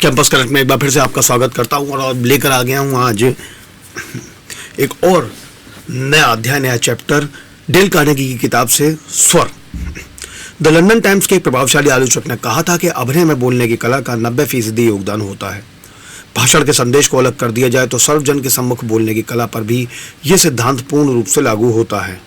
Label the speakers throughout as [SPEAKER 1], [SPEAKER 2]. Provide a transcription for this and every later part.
[SPEAKER 1] Campus connect में एक बार फिर से आपका स्वागत करता हूं और लेकर आ गया हूं आज एक और नया अध्याय, नया चैप्टर डेल कार्नेगी की किताब से स्वर। द लंदन टाइम्स के एक प्रभावशाली आलोचक ने कहा था कि अभिनय में बोलने की कला का 90% योगदान होता है। भाषण के संदेश को अलग कर दिया जाए तो सर्वजन के सम्मुख बोलने की कला पर भी यह सिद्धांत पूर्ण रूप से लागू होता है।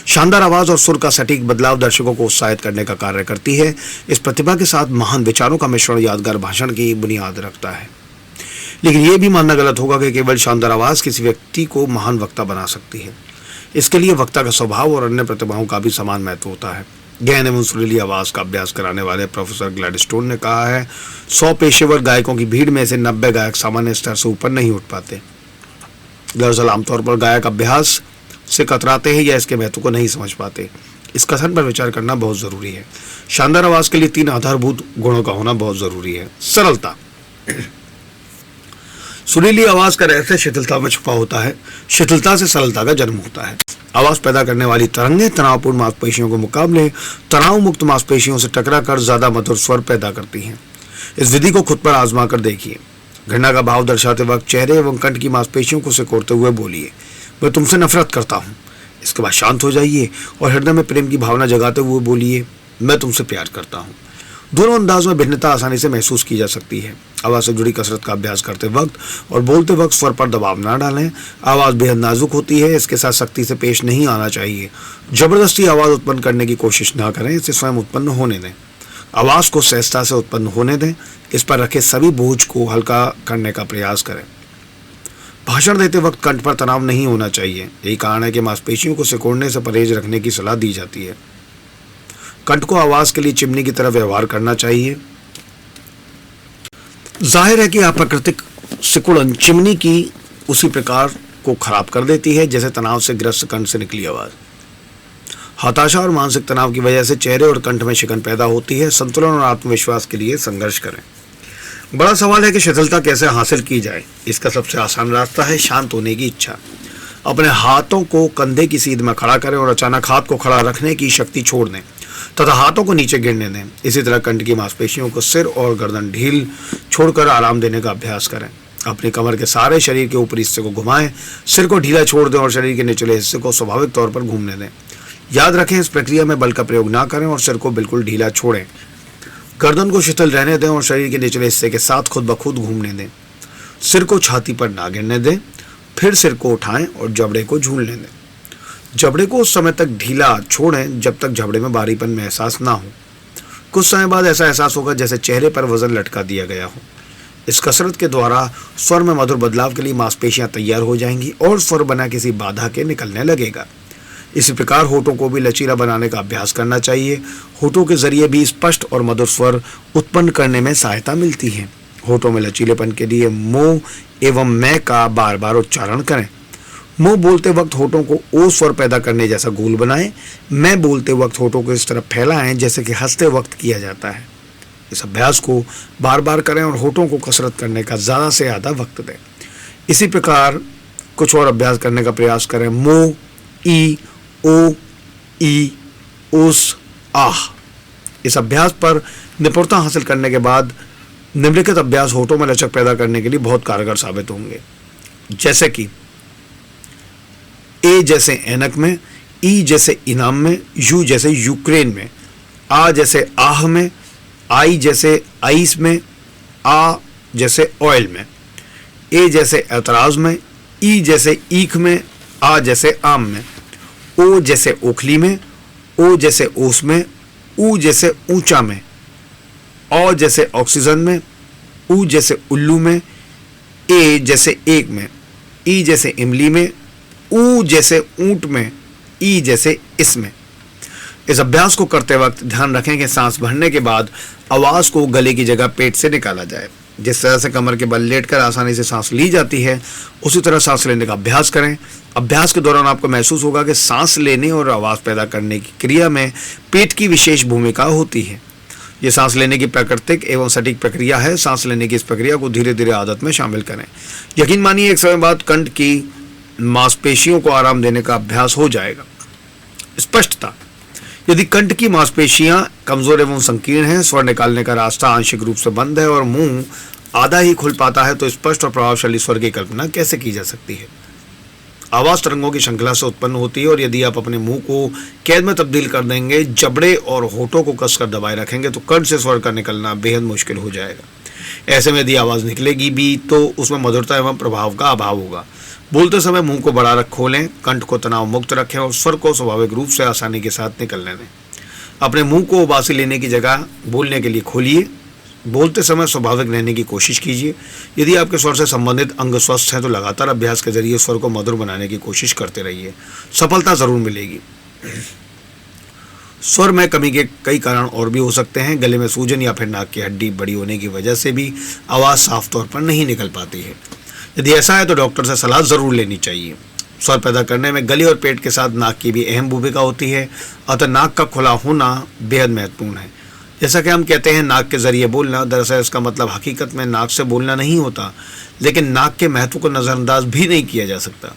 [SPEAKER 1] शानदार आवाज और सुर का सटीक बदलाव दर्शकों को उत्साहित करने का कार्य करती है। इस प्रतिभा के साथ महान विचारों का मिश्रण यादगार भाषण की बुनियाद रखता है। लेकिन यह भी मानना गलत होगा कि केवल शानदार आवाज किसी व्यक्ति को महान वक्ता बना सकती है। इसके लिए वक्ता का स्वभाव और अन्य प्रतिभाओं का भी समान महत्व होता है। गहन एवं सुरीली आवाज का अभ्यास कराने वाले प्रोफेसर ग्लैडस्टोन ने कहा है, 100 पेशेवर गायकों की भीड़ में से 90 गायक सामान्य स्तर से ऊपर नहीं उठ पाते। दरअसल आमतौर पर गायक अभ्यास से कतराते हैं या इसके महत्व को नहीं समझ पाते। इस कथन पर विचार करना बहुत जरूरी है। शानदार आवाज के लिए 3 आधारभूत गुणों का होना बहुत जरूरी है। सरलता। सुरीली आवाज का रहस्य शिथिलता में छुपा होता है। शिथिलता से सरलता का जन्म होता है। आवाज पैदा करने वाली तरंगें तनावपूर्ण मांसपेशियों के मुकाबले तनाव मुक्त मांसपेशियों से टकराकर ज्यादा मधुर स्वर पैदा करती हैं। इस विधि को खुद पर आजमा कर देखिए। घृणा का भाव दर्शाते वक्त चेहरे एवं कंठ की मांसपेशियों को सिकोड़ते हुए बोलिए, मैं तुमसे नफरत करता हूँ। इसके बाद शांत हो जाइए और हृदय में प्रेम की भावना जगाते हुए बोलिए, मैं तुमसे प्यार करता हूँ। दोनों अंदाज में भिन्नता आसानी से महसूस की जा सकती है। आवाज से जुड़ी कसरत का अभ्यास करते वक्त और बोलते वक्त स्वर पर दबाव न डालें। आवाज बेहद नाजुक होती है, इसके साथ सख्ती से पेश नहीं आना चाहिए। जबरदस्ती आवाज उत्पन्न करने की कोशिश न करें, इसे स्वयं उत्पन्न होने दें। आवाज को सहजता से उत्पन्न होने दें। इस पर रखे सभी बोझ को हल्का करने का प्रयास करें। भाषण देते वक्त कंठ पर तनाव नहीं होना चाहिए। यही कारण है कि मांसपेशियों को सिकोड़ने से परहेज रखने की सलाह दी जाती है। कंठ को आवाज के लिए चिमनी की तरह व्यवहार करना चाहिए। जाहिर है कि अप्राकृतिक सिकुड़न चिमनी की उसी प्रकार को खराब कर देती है जैसे तनाव से ग्रस्त कंठ से निकली आवाज। हताशा और मानसिक तनाव की वजह से चेहरे और कंठ में शिकन पैदा होती है। संतुलन और आत्मविश्वास के लिए संघर्ष करें। बड़ा सवाल है कि शिथिलता कैसे हासिल की जाए। इसका सबसे आसान रास्ता है शांत होने की इच्छा। अपने हाथों को कंधे की सीध में खड़ा करें और अचानक हाथ को खड़ा रखने की शक्ति छोड़ दें तथा हाथों को नीचे गिरने दें। इसी तरह कंठ की मांसपेशियों को सिर और गर्दन ढील छोड़कर आराम देने का अभ्यास करें। अपनी कमर के सारे शरीर के ऊपरी हिस्से को घुमाएं, सिर को ढीला छोड़ दें और शरीर के निचले हिस्से को स्वाभाविक तौर पर घूमने दें। याद रखें, इस प्रक्रिया में बल का प्रयोग ना करें और सिर को बिल्कुल ढीला छोड़ें। गर्दन को शिथिल रहने दें और शरीर के निचले हिस्से के साथ खुद ब खुद घूमने दें। सिर को छाती पर ना गिरने दें। फिर सिर को उठाएं और जबड़े को झूलने दें। जबड़े को उस समय तक ढीला छोड़ें जब तक जबड़े में भारीपन में एहसास ना हो। कुछ समय बाद ऐसा एहसास होगा जैसे चेहरे पर वजन लटका दिया गया हो। इस कसरत के द्वारा स्वर में मधुर बदलाव के लिए मांसपेशियां तैयार हो जाएंगी और स्वर बना किसी बाधा के निकलने लगेगा। इसी प्रकार होठों को भी लचीला बनाने का अभ्यास करना चाहिए। होठों के जरिए भी स्पष्ट और मधुर स्वर उत्पन्न करने में सहायता मिलती है। होठों में लचीलेपन के लिए मो एवं मैं का बार बार उच्चारण करें। मो बोलते वक्त होठों को ओ स्वर पैदा करने जैसा गोल बनाएं। मैं बोलते वक्त होठों को इस तरफ फैलाएं जैसे कि हंसते वक्त किया जाता है। इस अभ्यास को बार बार करें और होठों को कसरत करने का ज़्यादा से ज़्यादा वक्त दें। इसी प्रकार कुछ और अभ्यास करने का प्रयास करें। मो, ई, ओ, ई, उस, आह। इस अभ्यास पर निपुणता हासिल करने के बाद निम्नलिखित अभ्यास होठों में लचक पैदा करने के लिए बहुत कारगर साबित होंगे। जैसे कि ए जैसे ऐनक में, ई जैसे इनाम में, यू जैसे यूक्रेन में, आ जैसे आह में, आई जैसे आइस में, आ जैसे ऑयल में, ए जैसे ऐतराज में, ई जैसे ईख में, आ जैसे आम में, ओ जैसे ओखली में, ओ जैसे ओस में, ऊ जैसे ऊंचा में, औ जैसे ऑक्सीजन में, ऊ जैसे उल्लू में, ए जैसे एक में, ई जैसे इमली में, ऊ जैसे ऊंट में, ई जैसे इसमें। इस अभ्यास को करते वक्त ध्यान रखें कि सांस भरने के बाद आवाज को गले की जगह पेट से निकाला जाए। जिस तरह से कमर के बल लेटकर आसानी से सांस ली जाती है, उसी तरह सांस लेने का अभ्यास करें। अभ्यास के दौरान आपको महसूस होगा कि सांस लेने और आवाज पैदा करने की क्रिया में पेट की विशेष भूमिका होती है। ये सांस लेने की प्राकृतिक एवं सटीक प्रक्रिया है। सांस लेने की इस प्रक्रिया को धीरे धीरे आदत में शामिल करें। यकीन मानिए, एक समय बाद कंठ की मांसपेशियों को आराम देने का अभ्यास हो जाएगा। स्पष्टता। यदि कंठ की मांसपेशियां कमजोर एवं संकीर्ण हैं, स्वर निकालने का रास्ता आंशिक रूप से बंद है और मुंह आधा ही खुल पाता है, तो स्पष्ट और प्रभावशाली स्वर की कल्पना कैसे की जा सकती है? आवाज तरंगों की श्रृंखला से उत्पन्न होती है और यदि आप अपने मुंह को कैद में तब्दील कर देंगे, जबड़े और होठों को कसकर दबाए रखेंगे, तो कंठ से स्वर का निकलना बेहद मुश्किल हो जाएगा। ऐसे में यदि आवाज निकलेगी भी तो उसमें मधुरता एवं प्रभाव का अभाव होगा। बोलते समय मुंह को बड़ा खोलें, कंठ को तनाव मुक्त रखें और स्वर को स्वाभाविक रूप से आसानी के साथ निकलने दें। अपने मुंह को उबासी लेने की जगह बोलने के लिए खोलिए। बोलते समय स्वाभाविक रहने की कोशिश कीजिए। यदि आपके स्वर से संबंधित अंग स्वस्थ हैं तो लगातार अभ्यास के जरिए स्वर को मधुर बनाने की कोशिश करते रहिए, सफलता जरूर मिलेगी। स्वर में कमी के कई कारण और भी हो सकते हैं। गले में सूजन या फिर नाक की हड्डी बड़ी होने की वजह से भी आवाज़ साफ तौर पर नहीं निकल पाती है। यदि ऐसा है तो डॉक्टर से सलाह जरूर लेनी चाहिए। स्वर पैदा करने में गले और पेट के साथ नाक की भी अहम भूमिका होती है, अतः नाक का खुला होना बेहद महत्वपूर्ण है। जैसा कि हम कहते हैं नाक के जरिए बोलना, दरअसल इसका मतलब हकीकत में नाक से बोलना नहीं होता, लेकिन नाक के महत्व को नज़रअंदाज भी नहीं किया जा सकता।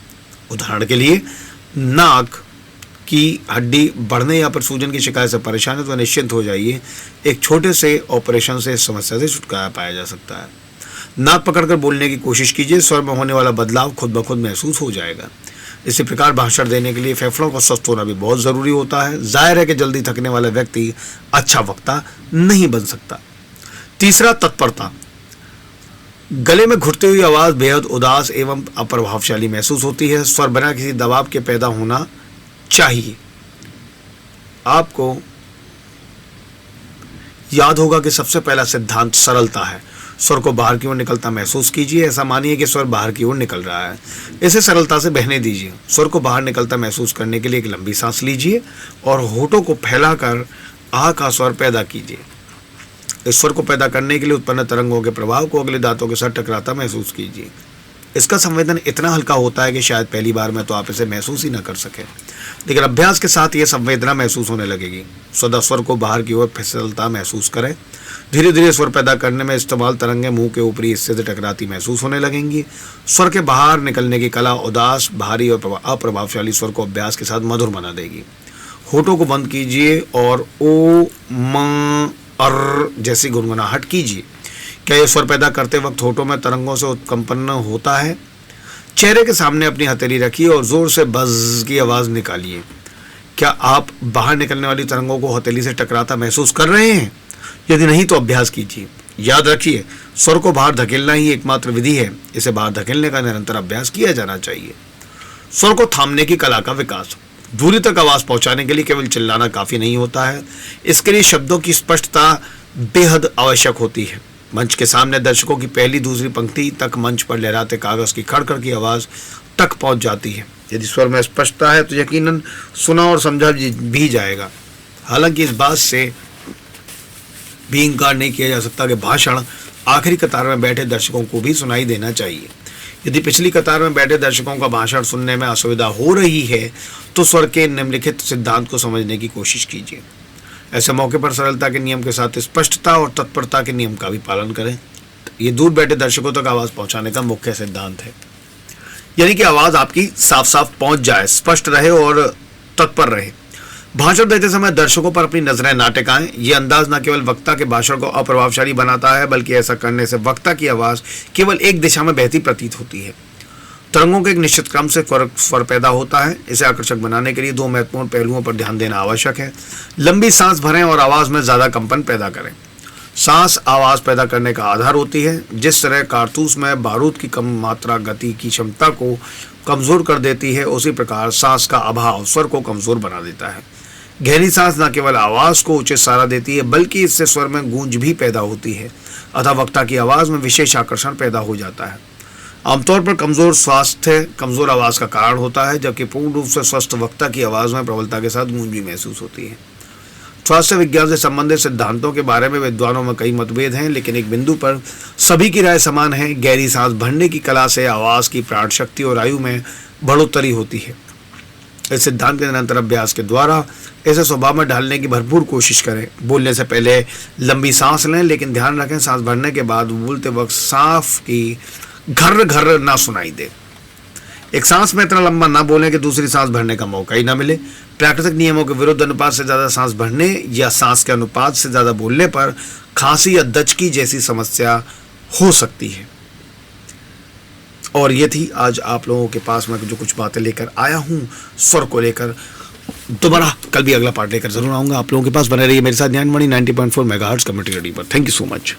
[SPEAKER 1] उदाहरण के लिए, नाक की हड्डी बढ़ने या फिर सूजन की शिकायत से परेशान है तो निश्चिंत हो जाइए, एक छोटे से ऑपरेशन से इस समस्या से छुटकारा पाया जा सकता है। नाक पकड़कर बोलने की कोशिश कीजिए, स्वर में होने वाला बदलाव खुद ब खुद महसूस हो जाएगा। इसी प्रकार भाषण देने के लिए फेफड़ों का स्वस्थ होना भी बहुत ज़रूरी होता है। जाहिर है कि जल्दी थकने वाला व्यक्ति अच्छा वक्ता नहीं बन सकता। तीसरा, तत्परता। गले में घुटती हुई आवाज़ बेहद उदास एवं अप्रभावशाली महसूस होती है। स्वर बिना किसी दबाव के पैदा होना चाहिए। आपको याद होगा कि सबसे पहला सिद्धांत सरलता है। स्वर को बाहर की ओर निकलता महसूस कीजिए, ऐसा मानिए कि स्वर बाहर की ओर निकल रहा है, इसे सरलता से बहने दीजिए। स्वर को बाहर निकलता महसूस करने के लिए एक लंबी सांस लीजिए और होठों को फैलाकर आह का स्वर पैदा कीजिए। इस स्वर को पैदा करने के लिए उत्पन्न तरंगों के प्रभाव को अगले दांतों के साथ टकराता महसूस कीजिए। इसका संवेदन इतना हल्का होता है कि शायद पहली बार में तो आप इसे महसूस ही न कर सकें, लेकिन अभ्यास के साथ ये संवेदना महसूस होने लगेगी। सदा स्वर को बाहर की ओर फिसलता महसूस करें। धीरे धीरे स्वर पैदा करने में इस्तेमाल तरंगें मुंह के ऊपरी हिस्से से टकराती महसूस होने लगेंगी। स्वर के बाहर निकलने की कला उदास, भारी और अप्रभावशाली स्वर को अभ्यास के साथ मधुर बना देगी। होठों को बंद कीजिए और ओ, म, अर जैसी गुनगुनाहट कीजिए। क्या ये स्वर पैदा करते वक्त होठों में तरंगों से उत्कंपन होता है? चेहरे के सामने अपनी हथेली रखिए और जोर से बज़ की आवाज़ निकालिए। क्या आप बाहर निकलने वाली तरंगों को हथेली से टकराता महसूस कर रहे हैं? यदि नहीं तो अभ्यास कीजिए। याद रखिए, स्वर को बाहर धकेलना ही एकमात्र विधि है। इसे बाहर धकेलने का निरंतर अभ्यास किया जाना चाहिए। स्वर को थामने की कला का विकास। दूरी तक आवाज़ पहुंचाने के लिए केवल चिल्लाना काफ़ी नहीं होता है, इसके लिए शब्दों की स्पष्टता बेहद आवश्यक होती है। मंच के सामने दर्शकों की पहली दूसरी पंक्ति तक मंच पर लहराते कागज़ की खड़खड़ की आवाज़ तक पहुंच जाती है। यदि स्वर में स्पष्टता है तो यकीनन सुना और समझा भी जाएगा। हालांकि इस बात से भी इनकार नहीं किया जा सकता कि भाषण आखिरी कतार में बैठे दर्शकों को भी सुनाई देना चाहिए। यदि पिछली कतार में बैठे दर्शकों का भाषण सुनने में असुविधा हो रही है तो स्वर के निम्नलिखित सिद्धांत को समझने की कोशिश कीजिए। ऐसे मौके पर सरलता के नियम के साथ स्पष्टता और तत्परता के नियम का भी पालन करें। ये दूर बैठे दर्शकों तक आवाज़ पहुंचाने का मुख्य सिद्धांत है, यानी कि आवाज़ आपकी साफ साफ पहुंच जाए, स्पष्ट रहे और तत्पर रहे। भाषण देते समय दर्शकों पर अपनी नजरें ना टिकाएं। ये अंदाज न केवल वक्ता के भाषण को अप्रभावशाली बनाता है, बल्कि ऐसा करने से वक्ता की आवाज़ केवल एक दिशा में बहती प्रतीत होती है। तरंगों के एक निश्चित क्रम से स्वर पैदा होता है। इसे आकर्षक बनाने के लिए दो महत्वपूर्ण पहलुओं पर ध्यान देना आवश्यक है। लंबी सांस भरें और आवाज़ में ज़्यादा कंपन पैदा करें। सांस आवाज़ पैदा करने का आधार होती है। जिस तरह कारतूस में बारूद की कम मात्रा गति की क्षमता को कमज़ोर कर देती है, उसी प्रकार सांस का अभाव स्वर को कमज़ोर बना देता है। गहरी सांस न केवल आवाज़ को उचित सहारा देती है, बल्कि इससे स्वर में गूंज भी पैदा होती है, अतः वक्ता की आवाज़ में विशेष आकर्षण पैदा हो जाता है। आमतौर पर कमज़ोर स्वास्थ्य कमज़ोर आवाज़ का कारण होता है, जबकि पूर्ण रूप से स्वस्थ वक्ता की आवाज़ में प्रबलता के साथ गूंज भी महसूस होती है। स्वास्थ्य विज्ञान से संबंधित सिद्धांतों के बारे में विद्वानों में कई मतभेद हैं, लेकिन एक बिंदु पर सभी की राय समान है। गहरी सांस भरने की कला से आवाज़ की प्राण शक्ति और आयु में बढ़ोतरी होती है। इस सिद्धांत के निरंतर अभ्यास के द्वारा इसे स्वभाव में ढालने की भरपूर कोशिश करें। बोलने से पहले लंबी सांस लें, लेकिन ध्यान रखें सांस भरने के बाद बोलते वक्त सांस की घर घर ना सुनाई दे। एक सांस में इतना लंबा ना बोलें कि दूसरी सांस भरने का मौका ही ना मिले। प्राकृतिक नियमों के विरुद्ध अनुपात से ज़्यादा सांस भरने या सांस के अनुपात से ज़्यादा बोलने पर खांसी या दचकी जैसी समस्या हो सकती है। और ये थी आज आप लोगों के पास मैं जो कुछ बातें लेकर आया हूँ स्वर को लेकर। दोबारा कल भी अगला पार्ट लेकर जरूर आऊँगा आप लोगों के पास। बने रहिए मेरे साथ ज्ञानवाणी 90.4 मेगाहर्ट्ज़ कम्युनिटी रेडियो पर। Thank you so much.